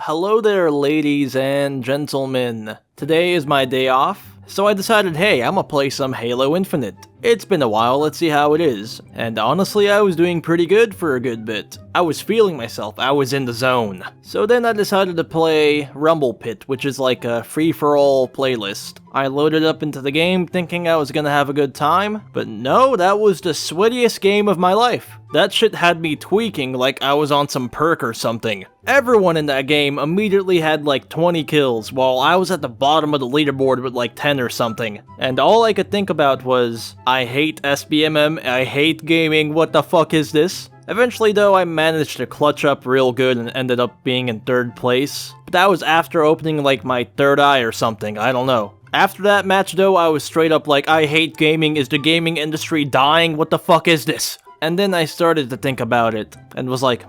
Hello there, ladies and gentlemen. Today is my day off, so I decided, hey, I'm gonna play some Halo Infinite. It's been a while, let's see how it is. And honestly, I was doing pretty good for a good bit. I was feeling myself, I was in the zone. So then I decided to play Rumble Pit, which is like a free-for-all playlist. I loaded up into the game thinking I was gonna have a good time, but no, that was the sweatiest game of my life. That shit had me tweaking like I was on some perk or something. Everyone in that game immediately had like 20 kills, while I was at the bottom of the leaderboard with like 10 or something. And all I could think about was, I hate SBMM, I hate gaming, what the fuck is this? Eventually though, I managed to clutch up real good and ended up being in 3rd place. But that was after opening like my 3rd eye or something, I don't know. After that match though, I was straight up like, I hate gaming, is the gaming industry dying, what the fuck is this? And then I started to think about it, and was like,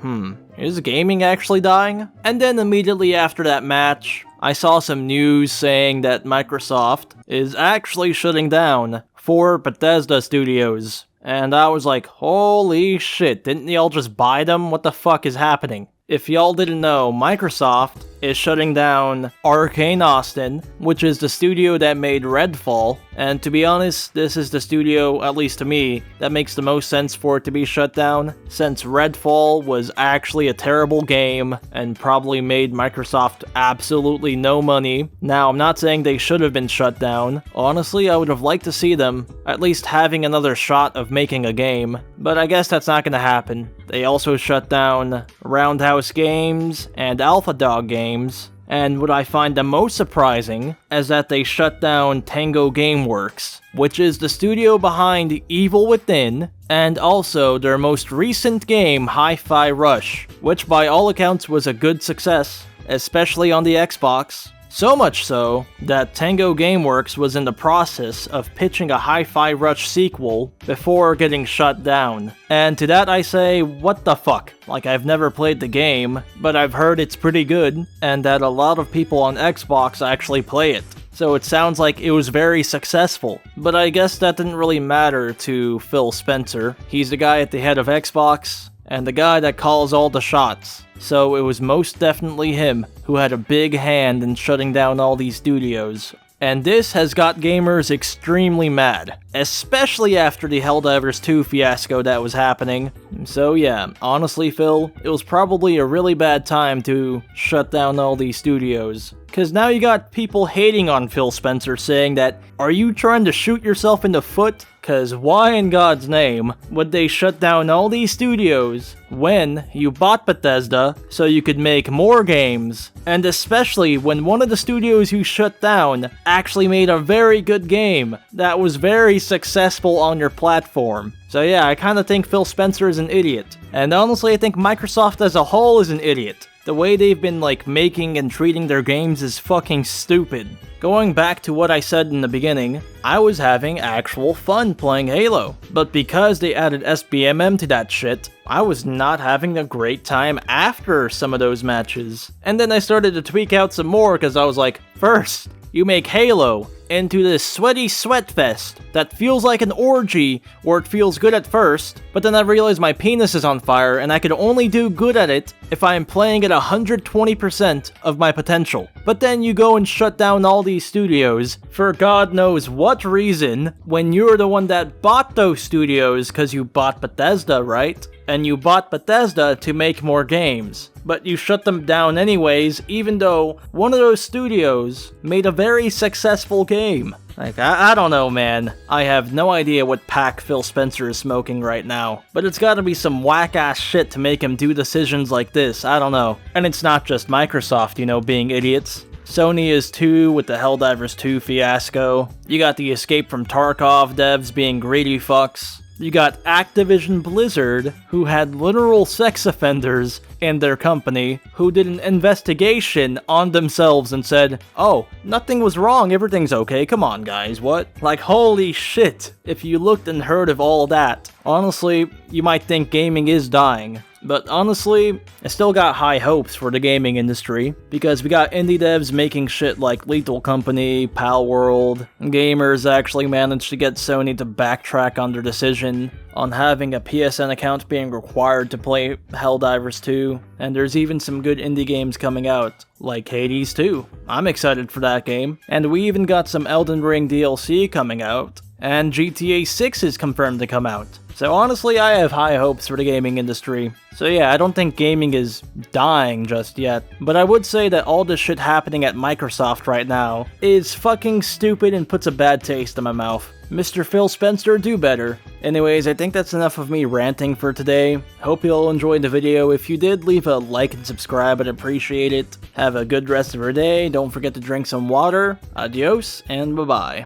is gaming actually dying? And then immediately after that match, I saw some news saying that Microsoft is actually shutting down 4 Bethesda studios. And I was like, holy shit, didn't y'all just buy them? What the fuck is happening? If y'all didn't know, Microsoft is shutting down Arcane Austin, which is the studio that made Redfall, and to be honest, this is the studio, at least to me, that makes the most sense for it to be shut down, since Redfall was actually a terrible game, and probably made Microsoft absolutely no money. Now, I'm not saying they should have been shut down. Honestly, I would have liked to see them at least having another shot of making a game, but I guess that's not gonna happen. They also shut down Roundhouse Games and Alpha Dog Games, and what I find the most surprising is that they shut down Tango Gameworks, which is the studio behind Evil Within, and also their most recent game, Hi-Fi Rush, which by all accounts was a good success, especially on the Xbox. So much so, that Tango Gameworks was in the process of pitching a Hi-Fi Rush sequel before getting shut down. And to that I say, what the fuck? Like, I've never played the game, but I've heard it's pretty good, and that a lot of people on Xbox actually play it. So it sounds like it was very successful. But I guess that didn't really matter to Phil Spencer. He's the guy at the head of Xbox, and the guy that calls all the shots. So it was most definitely him who had a big hand in shutting down all these studios. And this has got gamers extremely mad, especially after the Helldivers 2 fiasco that was happening. So yeah, honestly Phil, it was probably a really bad time to shut down all these studios. Cause now you got people hating on Phil Spencer saying that, are you trying to shoot yourself in the foot? Cause why in God's name would they shut down all these studios when you bought Bethesda so you could make more games? And especially when one of the studios you shut down actually made a very good game that was very successful on your platform. So yeah, I kinda think Phil Spencer is an idiot. And honestly, I think Microsoft as a whole is an idiot. The way they've been like making and treating their games is fucking stupid. Going back to what I said in the beginning, I was having actual fun playing Halo, but because they added SBMM to that shit, I was not having a great time after some of those matches. And then I started to tweak out some more because I was like, first, you make Halo into this sweaty sweat fest that feels like an orgy where it feels good at first, but then I realized my penis is on fire and I could only do good at it if I am playing at 120% of my potential. But then you go and shut down all these studios for God knows what reason when you're the one that bought those studios because you bought Bethesda, right? And you bought Bethesda to make more games. But you shut them down anyways, even though one of those studios made a very successful game. Like, I don't know, man. I have no idea what pack Phil Spencer is smoking right now. But it's gotta be some whack-ass shit to make him do decisions like this, I don't know. And it's not just Microsoft, you know, being idiots. Sony is too, with the Helldivers 2 fiasco. You got the Escape from Tarkov devs being greedy fucks. You got Activision Blizzard, who had literal sex offenders in their company, who did an investigation on themselves and said, oh, nothing was wrong, everything's okay, come on guys, what? Like, holy shit, if you looked and heard of all that. Honestly, you might think gaming is dying. But honestly, I still got high hopes for the gaming industry, because we got indie devs making shit like Lethal Company, Palworld, gamers actually managed to get Sony to backtrack on their decision on having a PSN account being required to play Helldivers 2, and there's even some good indie games coming out, like Hades 2. I'm excited for that game. And we even got some Elden Ring DLC coming out, and GTA 6 is confirmed to come out. So honestly, I have high hopes for the gaming industry. So yeah, I don't think gaming is dying just yet, but I would say that all this shit happening at Microsoft right now is fucking stupid and puts a bad taste in my mouth. Mr. Phil Spencer, do better. Anyways, I think that's enough of me ranting for today. Hope you all enjoyed the video. If you did, leave a like and subscribe, I'd appreciate it. Have a good rest of your day. Don't forget to drink some water. Adios, and bye-bye.